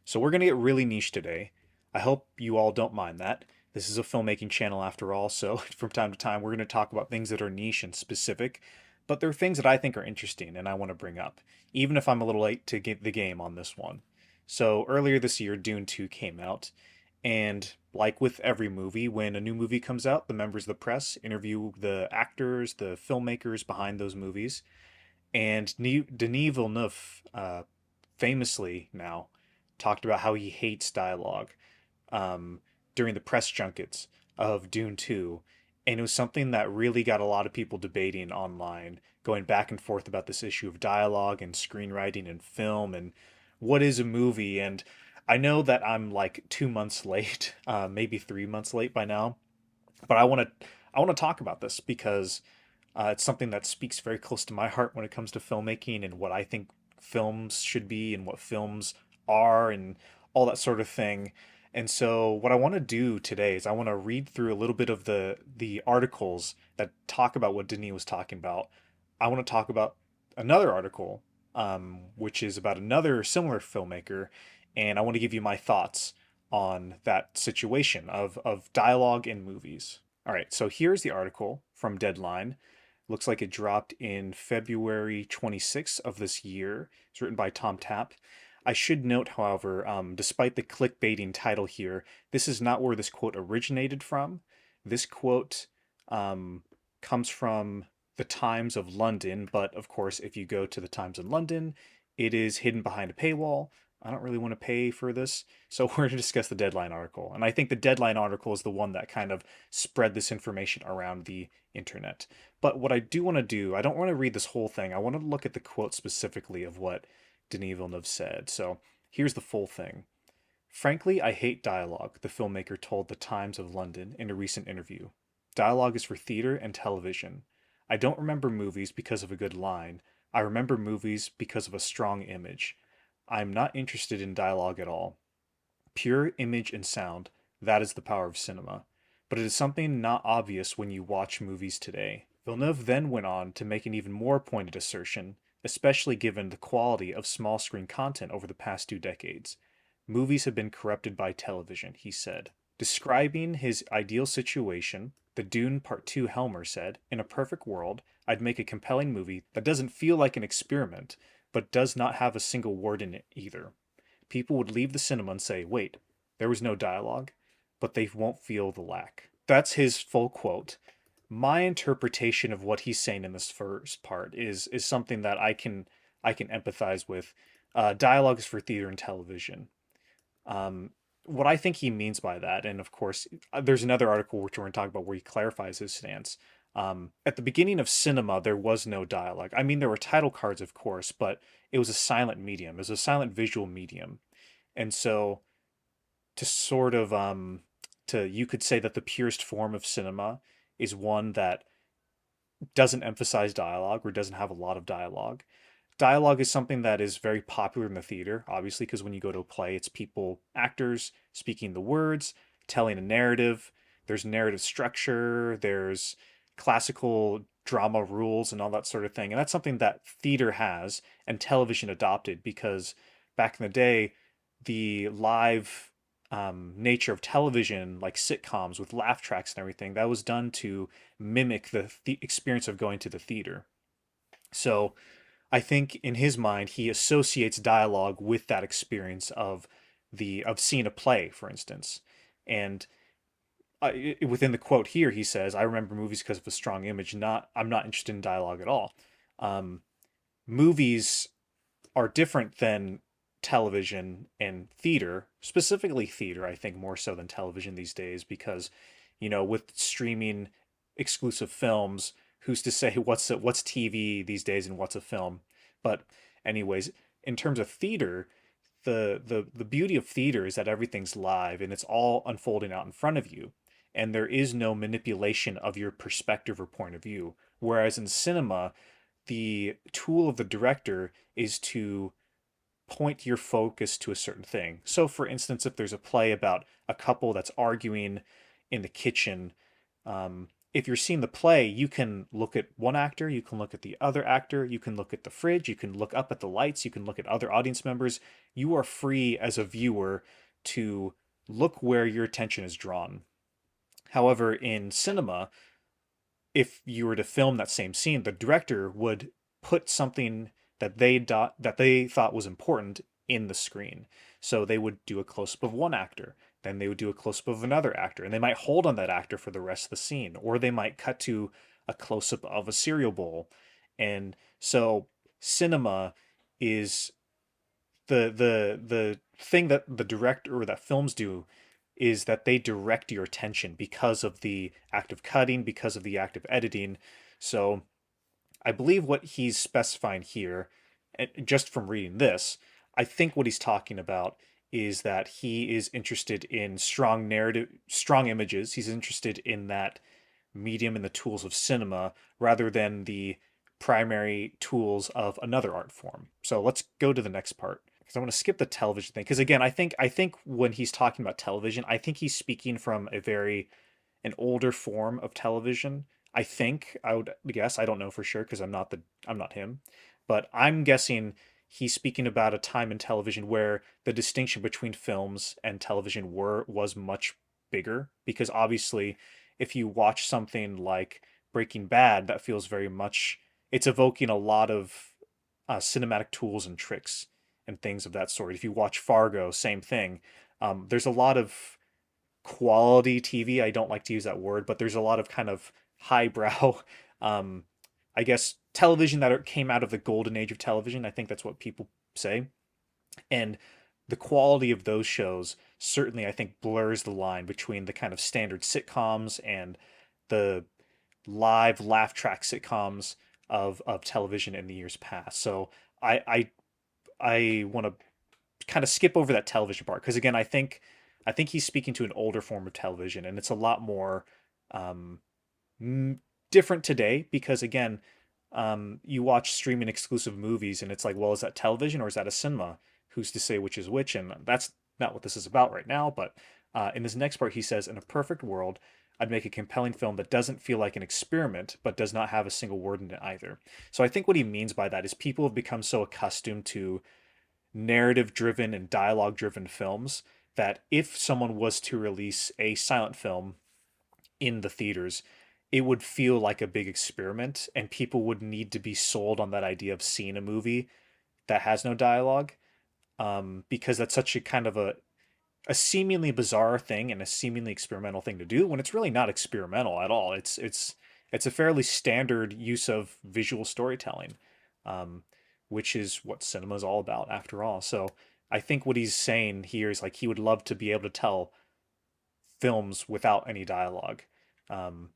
So we're going to get really niche today. I hope you all don't mind that. This is a filmmaking channel after all, so from time to time we're going to talk about things that are niche and specific, but they're things that I think are interesting and I want to bring up, even if I'm a little late to get the game on this one. So earlier this year, Dune 2 came out, and like with every movie, when a new movie comes out, the members of the press interview the actors, the filmmakers behind those movies, and Denis Villeneuve famously now talked about how he hates dialogue um, during the press junkets of Dune 2. And it was something that really got a lot of people debating online, going back and forth about this issue of dialogue and screenwriting and film and what is a movie. And I know that I'm like 2 months late, maybe 3 months late by now, but I want to talk about this because it's something that speaks very close to my heart when it comes to filmmaking and what I think films should be and what films are and all that sort of thing. And so what I want to do today is I want to read through a little bit of the articles that talk about what Denis was talking about. I want to talk about another article, which is about another similar filmmaker, and I want to give you my thoughts on that situation of dialogue in movies. All right, so here's the article from Deadline. Looks like it dropped in February 26th of this year. It's written by Tom Tapp. I should note, however, despite the clickbaiting title here, this is not where this quote originated from. This quote comes from the Times of London, but of course, if you go to the Times in London, it is hidden behind a paywall. I don't really want to pay for this, so we're going to discuss the Deadline article. And I think the Deadline article is the one that kind of spread this information around the internet. But what I do want to do, I don't want to read this whole thing. I want to look at the quote specifically of what Denis Villeneuve said. So here's the full thing. Frankly, I hate dialogue, the filmmaker told the Times of London in a recent interview. Dialogue is for theater and television. I don't remember movies because of a good line. I remember movies because of a strong image. I am not interested in dialogue at all. Pure image and sound, that is the power of cinema. But it is something not obvious when you watch movies today. Villeneuve then went on to make an even more pointed assertion, especially given the quality of small screen content over the past 2 decades. Movies have been corrupted by television, he said. Describing his ideal situation, the Dune Part 2 Helmer said, in a perfect world, I'd make a compelling movie that doesn't feel like an experiment, but does not have a single word in it either. People would leave the cinema and say, wait, there was no dialogue, but they won't feel the lack. That's his full quote. My interpretation of what he's saying in this first part is something that I can empathize with. Dialogue is for theater and television. What I think he means by that, and of course, there's another article which we're going to talk about where he clarifies his stance. At the beginning of cinema, there was no dialogue. I mean, there were title cards, of course, but it was a silent medium. It was a silent visual medium. And so to sort of to you could say that the purest form of cinema is one that doesn't emphasize dialogue or doesn't have a lot of dialogue. Dialogue is something that is very popular in the theater, obviously, because when you go to a play, it's people, actors speaking the words, telling a narrative. There's narrative structure, there's classical drama rules and all that sort of thing. And that's something that theater has and television adopted because back in the day, the live nature of television, like sitcoms with laugh tracks and everything, that was done to mimic the experience of going to the theater. So I think in his mind, he associates dialogue with that experience of seeing a play, for instance. And within the quote here, he says, "I remember movies because of a strong image. Not I'm not interested in dialogue at all." Um, Movies are different than television and theater, specifically theater, I think more so than television these days because, with streaming exclusive films, who's to say what's TV these days and what's a film? But anyways, in terms of theater, the beauty of theater is that everything's live and it's all unfolding out in front of you. And there is no manipulation of your perspective or point of view. Whereas in cinema, the tool of the director is to point your focus to a certain thing. So, for instance, if there's a play about a couple that's arguing in the kitchen, if you're seeing the play, you can look at one actor, you can look at the other actor, you can look at the fridge, you can look up at the lights, you can look at other audience members. You are free as a viewer to look where your attention is drawn. However, in cinema, if you were to film that same scene, the director would put something that they thought was important in the screen. So they would do a close up of one actor, then they would do a close up of another actor, and they might hold on that actor for the rest of the scene, or they might cut to a close up of a cereal bowl. And so cinema is the thing that the director or that films do is that they direct your attention because of the act of cutting, because of the act of editing. So I believe what he's specifying here, and just from reading this, I think what he's talking about is that he is interested in strong narrative, strong images. He's interested in that medium and the tools of cinema rather than the primary tools of another art form. So let's go to the next part because I want to skip the television thing because again, I think when he's talking about television, I think he's speaking from an older form of television. I think I would guess, I don't know for sure because I'm not him, but I'm guessing he's speaking about a time in television where the distinction between films and television was much bigger because obviously if you watch something like Breaking Bad, that feels very much it's evoking a lot of cinematic tools and tricks and things of that sort. If you watch Fargo, same thing. There's a lot of quality TV. I don't like to use that word, but there's a lot of kind of highbrow, um, I guess, television that came out of the golden age of television. I think that's what people say. And the quality of those shows certainly, I think, blurs the line between the kind of standard sitcoms and the live laugh track sitcoms of television in the years past. So I I want to kind of skip over that television part because again, I think he's speaking to an older form of television, and it's a lot more um, different today because again, you watch streaming exclusive movies, and it's like, well, is that television or is that a cinema? Who's to say which is which? And that's not what this is about right now. But in this next part, he says, in a perfect world, I'd make a compelling film that doesn't feel like an experiment, but does not have a single word in it either. So I think what he means by that is people have become so accustomed to narrative driven and dialogue driven films that if someone was to release a silent film in the theaters, it would feel like a big experiment and people would need to be sold on that idea of seeing a movie that has no dialogue, because that's such a kind of a seemingly bizarre thing and a seemingly experimental thing to do when it's really not experimental at all. It's a fairly standard use of visual storytelling, um, which is what cinema is all about after all. So I think what he's saying here is like he would love to be able to tell films without any dialogue, um,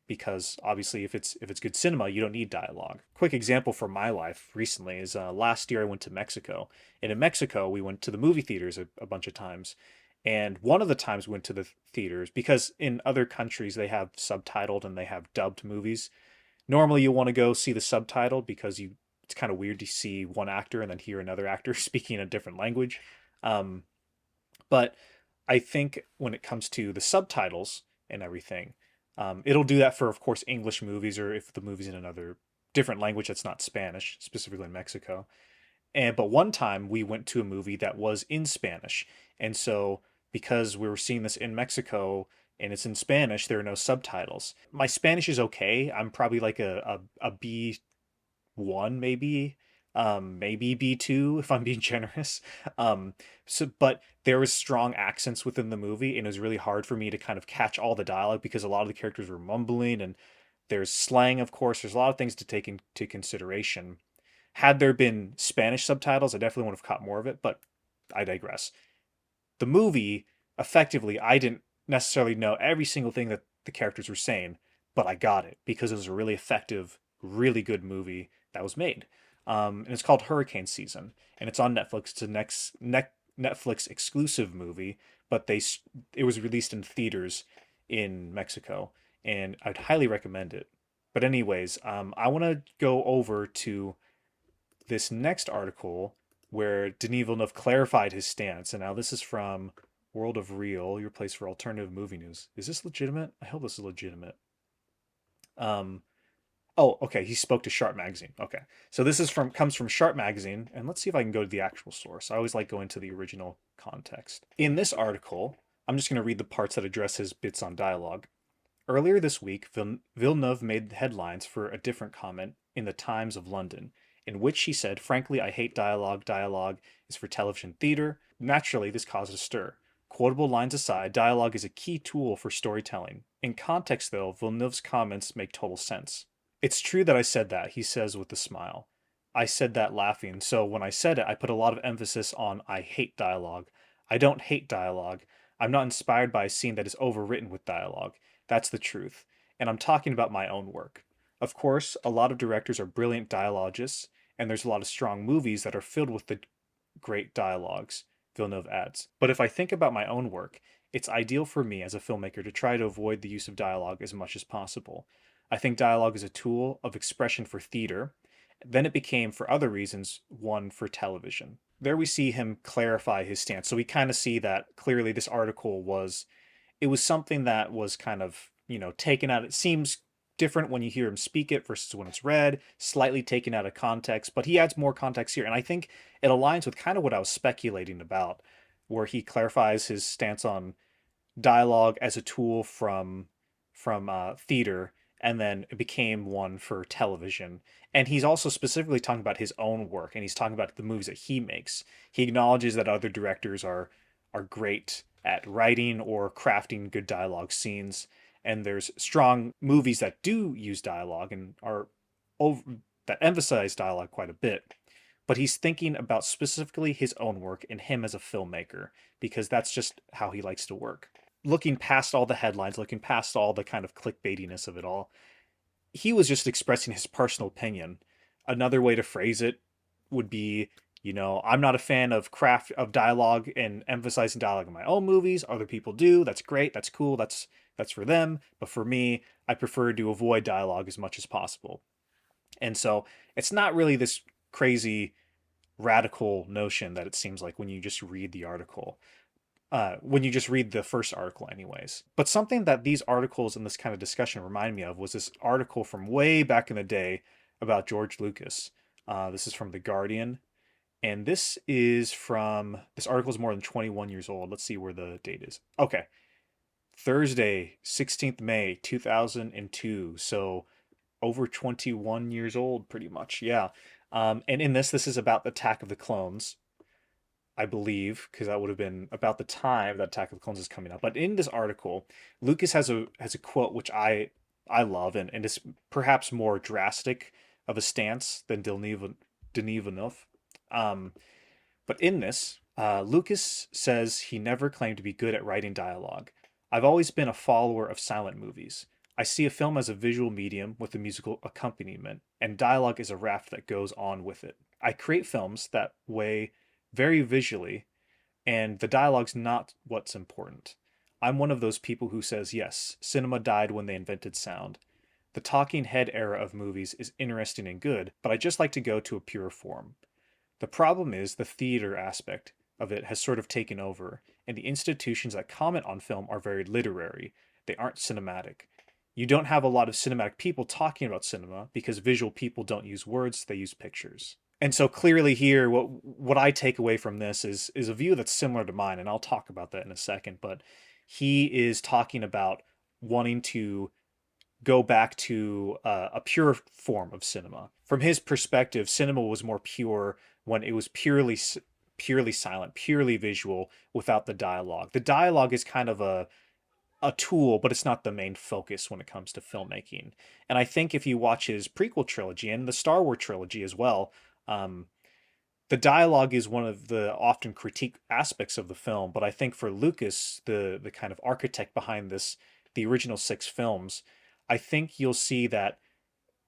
because obviously if it's good cinema, you don't need dialogue. Quick example from my life recently is last year I went to Mexico, and in Mexico we went to the movie theaters a bunch of times. And one of the times we went to the theaters because in other countries they have subtitled and they have dubbed movies. Normally you want to go see the subtitle because you it's kind of weird to see one actor and then hear another actor speaking a different language. Um, but I think when it comes to the subtitles and everything, it'll do that for, of course, English movies or if the movie's in another different language that's not Spanish, specifically in Mexico. And but one time we went to a movie that was in Spanish, and so because we were seeing this in Mexico and it's in Spanish, there are no subtitles. My Spanish is okay. I'm probably like a B1 maybe, maybe B2 if I'm being generous. But there was strong accents within the movie, and it was really hard for me to kind of catch all the dialogue because a lot of the characters were mumbling, and there's slang, of course. There's a lot of things to take into consideration. Had there been Spanish subtitles, I definitely would have caught more of it, but I digress. The movie, effectively, I didn't necessarily know every single thing that the characters were saying, but I got it because it was a really effective, really good movie that was made. And it's called Hurricane Season, and it's on Netflix. It's a Netflix exclusive movie, but it was released in theaters in Mexico, and I'd highly recommend it. But anyways, I want to go over to this next article where Denis Villeneuve clarified his stance. And now this is from World of Real, your place for alternative movie news. Is this legitimate? I hope this is legitimate. Um, oh, okay, he spoke to Sharp Magazine. Okay, so this is from comes from Sharp Magazine, and let's see if I can go to the actual source. I always like going to the original context. In this article, I'm just going to read the parts that address his bits on dialogue. Earlier this week, Villeneuve made headlines for a different comment in the Times of London, in which he said, "Frankly, I hate dialogue. Dialogue is for television theater." Naturally, this caused a stir. Quotable lines aside, dialogue is a key tool for storytelling. In context, though, Villeneuve's comments make total sense. "It's true that I said that," he says with a smile. "I said that laughing, so when I said it, I put a lot of emphasis on 'I hate dialogue.' I don't hate dialogue. I'm not inspired by a scene that is overwritten with dialogue. That's the truth. And I'm talking about my own work. Of course, a lot of directors are brilliant dialogists, and there's a lot of strong movies that are filled with the great dialogues," Villeneuve adds. "But if I think about my own work, it's ideal for me as a filmmaker to try to avoid the use of dialogue as much as possible. I think dialogue is a tool of expression for theater. Then it became, for other reasons, one for television." There we see him clarify his stance. So we kind of see that clearly this article was it was something that was kind of, taken out. It seems different when you hear him speak it versus when it's read, slightly taken out of context, but he adds more context here. And I think it aligns with kind of what I was speculating about, where he clarifies his stance on dialogue as a tool from theater, and then it became one for television. And he's also specifically talking about his own work, and he's talking about the movies that he makes. He acknowledges that other directors are great at writing or crafting good dialogue scenes, and there's strong movies that do use dialogue and are over, that emphasize dialogue quite a bit. But he's thinking about specifically his own work and him as a filmmaker, because that's just how he likes to work. Looking past all the headlines, looking past all the kind of clickbaitiness of it all, he was just expressing his personal opinion. Another way to phrase it would be, I'm not a fan of craft of dialogue and emphasizing dialogue in my own movies. Other people do. That's great. That's cool. That's for them. But for me, I prefer to avoid dialogue as much as possible. And so it's not really this crazy radical notion that it seems like when you just read the article. When you just read the first article, anyways. But something that these articles and this kind of discussion remind me of was this article from way back in the day about George Lucas. This is from The Guardian. And this article is more than 21 years old. Let's see where the date is. Okay. Thursday, 16th May, 2002. So over 21 years old, pretty much. Yeah. And in this is about the Attack of the Clones, I believe, because that would have been about the time that Attack of the Clones is coming up. But in this article, Lucas has a quote which I love, and is perhaps more drastic of a stance than Denis Villeneuve. Um, but in this, Lucas says he never claimed to be good at writing dialogue. "I've always been a follower of silent movies. I see a film as a visual medium with a musical accompaniment, and dialogue is a raft that goes on with it. I create films that way very visually, and the dialogue's not what's important. I'm one of those people who says, yes, cinema died when they invented sound. The talking head era of movies is interesting and good, but I just like to go to a pure form. The problem is the theater aspect of it has sort of taken over, and the institutions that comment on film are very literary. They aren't cinematic. You don't have a lot of cinematic people talking about cinema because visual people don't use words, they use pictures." And so clearly here, what I take away from this is a view that's similar to mine, and I'll talk about that in a second. But he is talking about wanting to go back to a pure form of cinema. From his perspective, cinema was more pure when it was purely silent, purely visual, without the dialogue. The dialogue is kind of a tool, but it's not the main focus when it comes to filmmaking. And I think if you watch his prequel trilogy and the Star Wars trilogy as well, um, the dialogue is one of the often critique aspects of the film. But I think for Lucas, the kind of architect behind the original six films, I think you'll see that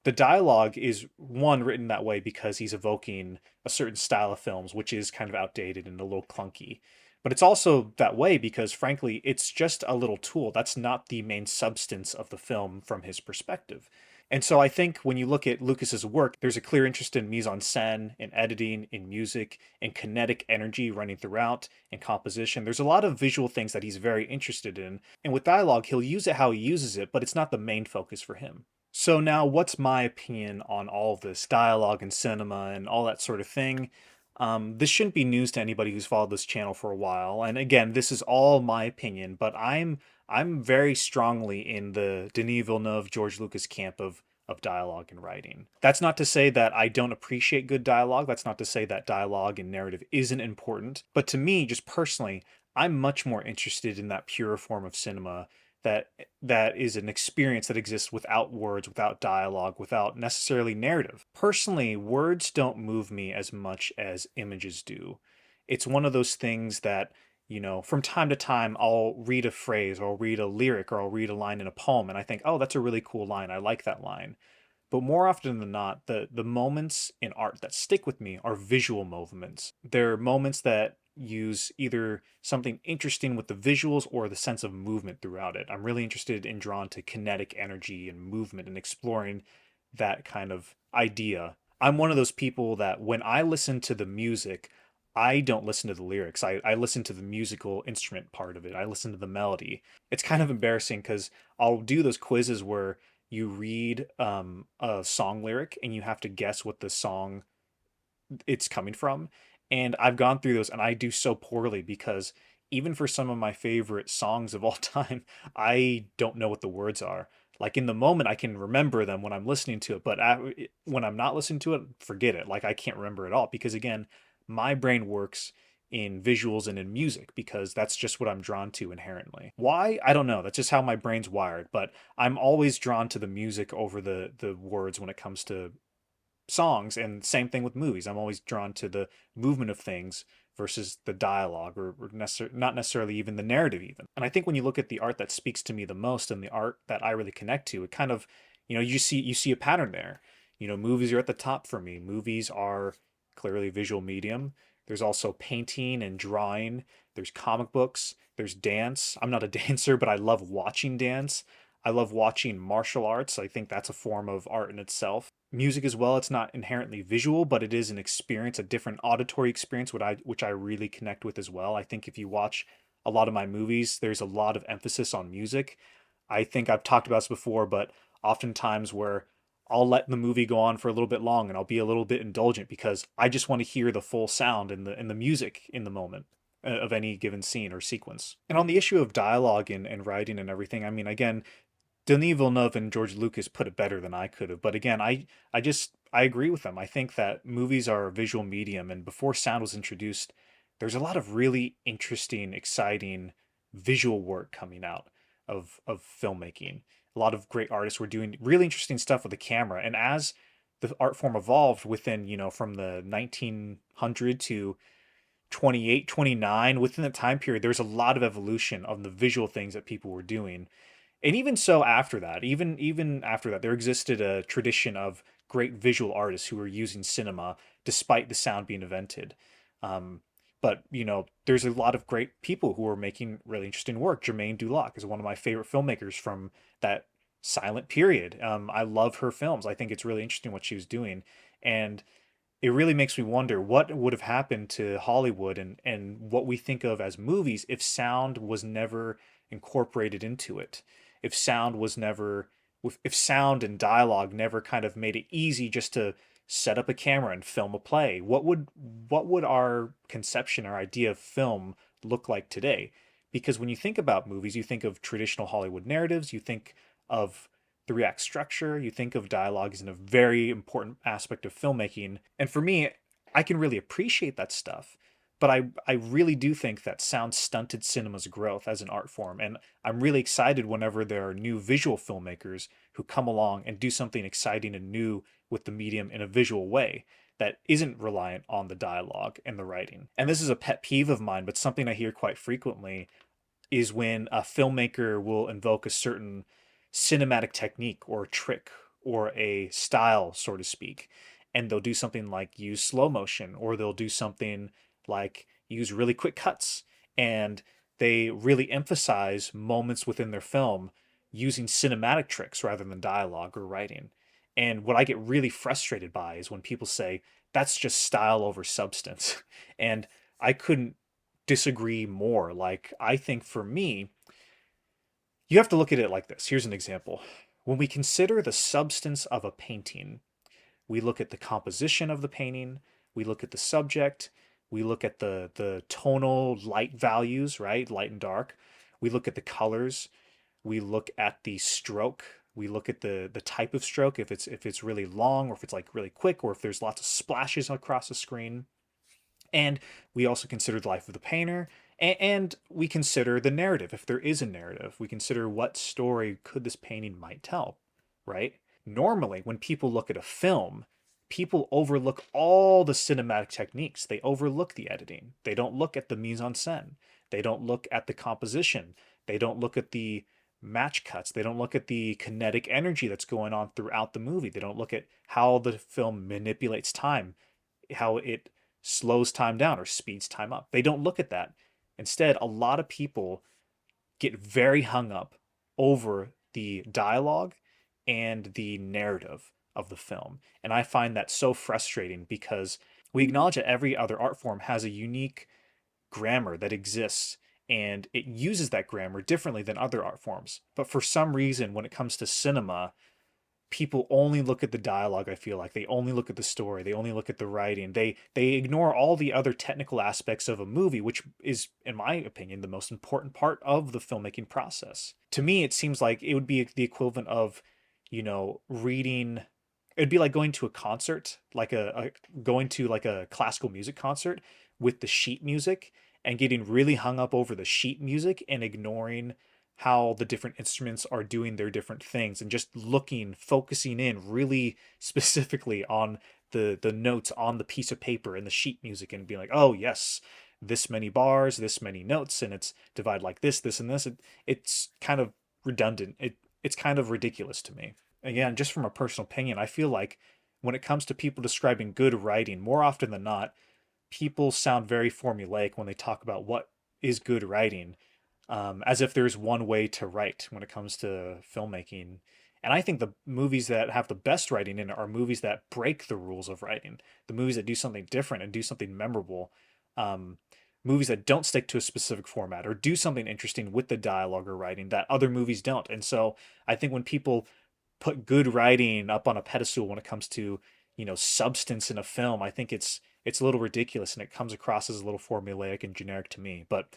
the dialogue is one written that way because he's evoking a certain style of films, which is kind of outdated and a little clunky. But it's also that way because, frankly, it's just a little tool. That's not the main substance of the film from his perspective. And so I think when you look at Lucas's work, there's a clear interest in mise en scène, in editing, in music, in kinetic energy running throughout, in composition. There's a lot of visual things that he's very interested in. And with dialogue, he'll use it how he uses it, but it's not the main focus for him. So now, what's my opinion on all of this dialogue and cinema and all that sort of thing? This shouldn't be news to anybody who's followed this channel for a while. And again, this is all my opinion, but I'm very strongly in the Denis Villeneuve, George Lucas camp of dialogue and writing. That's not to say that I don't appreciate good dialogue. That's not to say that dialogue and narrative isn't important. But to me, just personally, I'm much more interested in that pure form of cinema that that is an experience that exists without words, without dialogue, without necessarily narrative. Personally, words don't move me as much as images do. It's one of those things that, from time to time, I'll read a phrase or I'll read a lyric or I'll read a line in a poem and I think, oh, that's a really cool line. I like that line. But more often than not, the moments in art that stick with me are visual moments. They're moments that use either something interesting with the visuals or the sense of movement throughout it. I'm really interested and drawn to kinetic energy and movement and exploring that kind of idea. I'm one of those people that when I listen to the music, I don't listen to the lyrics. I listen to the musical instrument part of it. I listen to the melody. It's kind of embarrassing because I'll do those quizzes where you read a song lyric and you have to guess what the song it's coming from. And I've gone through those and I do so poorly because even for some of my favorite songs of all time, I don't know what the words are. Like in the moment, I can remember them when I'm listening to it, but when I'm not listening to it, forget it. Like I can't remember it all because, again, my brain works in visuals and in music because that's just what I'm drawn to inherently. Why? I don't know. That's just how my brain's wired, but I'm always drawn to the music over the words when it comes to songs, and same thing with movies. I'm always drawn to the movement of things versus the dialogue or not necessarily even the narrative even. And I think when you look at the art that speaks to me the most and the art that I really connect to, it kind of, you see a pattern there. Movies are at the top for me. Movies are clearly visual medium. There's also painting and drawing. There's comic books. There's dance. I'm not a dancer, but I love watching dance. I love watching martial arts. I think that's a form of art in itself. Music as well, it's not inherently visual, but it is an experience, a different auditory experience, which I really connect with as well. I think if you watch a lot of my movies, there's a lot of emphasis on music. I think I've talked about this before, but oftentimes where I'll let the movie go on for a little bit long and I'll be a little bit indulgent because I just want to hear the full sound and the music in the moment of any given scene or sequence. And on the issue of dialogue and writing and everything, I mean, again, Denis Villeneuve and George Lucas put it better than I could have. But again, I agree with them. I think that movies are a visual medium, and before sound was introduced, there's a lot of really interesting, exciting visual work coming out of filmmaking. A lot of great artists were doing really interesting stuff with the camera, and as the art form evolved within, from the 1900 to 28, 29, within the time period, there's a lot of evolution of the visual things that people were doing. And even so after that, even after that, there existed a tradition of great visual artists who were using cinema despite the sound being invented. Um, but there's a lot of great people who are making really interesting work. Germaine Dulac is one of my favorite filmmakers from that silent period. I love her films. I think it's really interesting what she was doing, and it really makes me wonder what would have happened to Hollywood and what we think of as movies if sound was never incorporated into it. If sound was never if sound and dialogue never kind of made it easy just to set up a camera and film a play. What would our conception, our idea of film look like today? Because when you think about movies, you think of traditional Hollywood narratives, you think of three-act structure, you think of dialogue as a very important aspect of filmmaking. And for me, I can really appreciate that stuff. But I really do think that sound stunted cinema's growth as an art form. And I'm really excited whenever there are new visual filmmakers who come along and do something exciting and new with the medium in a visual way that isn't reliant on the dialogue and the writing. And this is a pet peeve of mine, but something I hear quite frequently is when a filmmaker will invoke a certain cinematic technique or trick or a style, so to speak. And they'll do something like use slow motion, or they'll do something like use really quick cuts. And they really emphasize moments within their film using cinematic tricks rather than dialogue or writing. And what I get really frustrated by is when people say that's just style over substance. And I couldn't disagree more. Like, I think for me, you have to look at it like this. Here's an example. When we consider the substance of a painting, we look at the composition of the painting, we look at the subject, we look at the tonal light values, right? Light and dark. We look at the colors, we look at the stroke, we look at the type of stroke, if it's really long or if it's like really quick or if there's lots of splashes across the screen. And we also consider the life of the painter, and we consider the narrative. If there is a narrative, we consider what story could this painting might tell, right? Normally, when people look at a film, people overlook all the cinematic techniques. They overlook the editing. They don't look at the mise en scène. They don't look at the composition. They don't look at the match cuts. They don't look at the kinetic energy that's going on throughout the movie. They don't look at how the film manipulates time, how it slows time down or speeds time up. They don't look at that. Instead, a lot of people get very hung up over the dialogue and the narrative of the film. And I find that so frustrating because we acknowledge that every other art form has a unique grammar that exists and it uses that grammar differently than other art forms. But for some reason, when it comes to cinema, people only look at the dialogue. I feel like they only look at the story, they only look at the writing, they ignore all the other technical aspects of a movie, which is, in my opinion, the most important part of the filmmaking process. To me, it seems like it would be the equivalent of, reading. It'd be like going to a concert, like going to like a classical music concert with the sheet music and getting really hung up over the sheet music and ignoring how the different instruments are doing their different things and just focusing in really specifically on the notes on the piece of paper and the sheet music and being like, oh yes, this many bars, this many notes, and it's divided like this and this. It's kind of redundant. It's kind of ridiculous to me. Again, just from a personal opinion, I feel like when it comes to people describing good writing, more often than not, people sound very formulaic when they talk about what is good writing, as if there's one way to write when it comes to filmmaking. And I think the movies that have the best writing in it are movies that break the rules of writing, the movies that do something different and do something memorable, um, movies that don't stick to a specific format or do something interesting with the dialogue or writing that other movies don't. And so I think when people put good writing up on a pedestal when it comes to, substance in a film, I think it's a little ridiculous and it comes across as a little formulaic and generic to me. But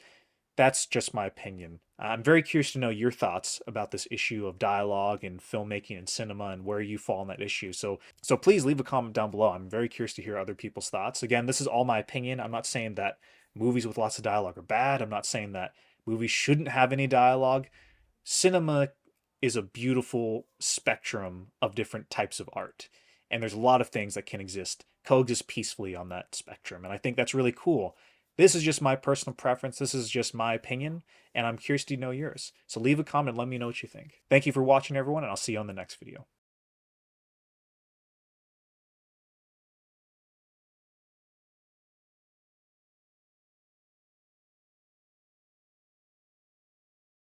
that's just my opinion. I'm very curious to know your thoughts about this issue of dialogue and filmmaking and cinema and where you fall on that issue. So please leave a comment down below. I'm very curious to hear other people's thoughts. Again, this is all my opinion. I'm not saying that movies with lots of dialogue are bad. I'm not saying that movies shouldn't have any dialogue. Cinema is a beautiful spectrum of different types of art. And there's a lot of things that can coexist peacefully on that spectrum. And I think that's really cool. This is just my personal preference. This is just my opinion, and I'm curious to know yours. So leave a comment, let me know what you think. Thank you for watching, everyone, and I'll see you on the next video.